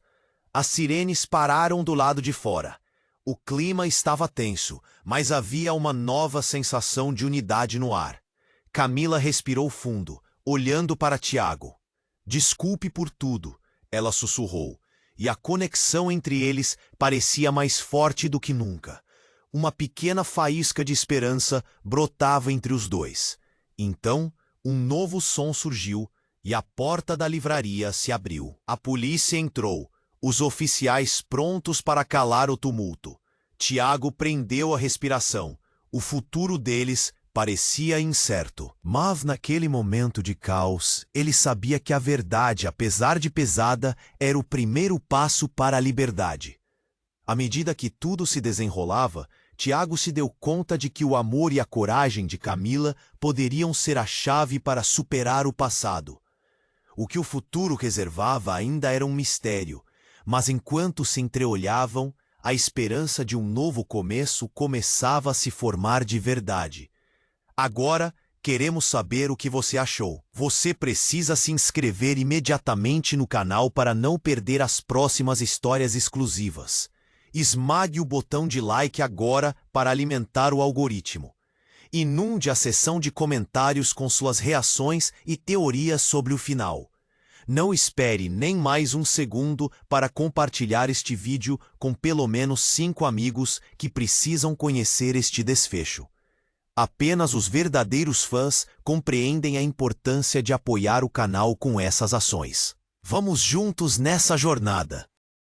As sirenes pararam do lado de fora. O clima estava tenso, mas havia uma nova sensação de unidade no ar. Camila respirou fundo, olhando para Tiago. Desculpe por tudo, ela sussurrou, e a conexão entre eles parecia mais forte do que nunca. Uma pequena faísca de esperança brotava entre os dois. Então, um novo som surgiu e a porta da livraria se abriu. A polícia entrou, os oficiais prontos para calar o tumulto. Tiago prendeu a respiração. O futuro deles parecia incerto. Mas naquele momento de caos, ele sabia que a verdade, apesar de pesada, era o primeiro passo para a liberdade. À medida que tudo se desenrolava, Tiago se deu conta de que o amor e a coragem de Camila poderiam ser a chave para superar o passado. O que o futuro reservava ainda era um mistério, mas enquanto se entreolhavam, a esperança de um novo começo começava a se formar de verdade. Agora, queremos saber o que você achou. Você precisa se inscrever imediatamente no canal para não perder as próximas histórias exclusivas. Esmague o botão de like agora para alimentar o algoritmo. Inunde a seção de comentários com suas reações e teorias sobre o final. Não espere nem mais um segundo para compartilhar este vídeo com pelo menos 5 amigos que precisam conhecer este desfecho. Apenas os verdadeiros fãs compreendem a importância de apoiar o canal com essas ações. Vamos juntos nessa jornada!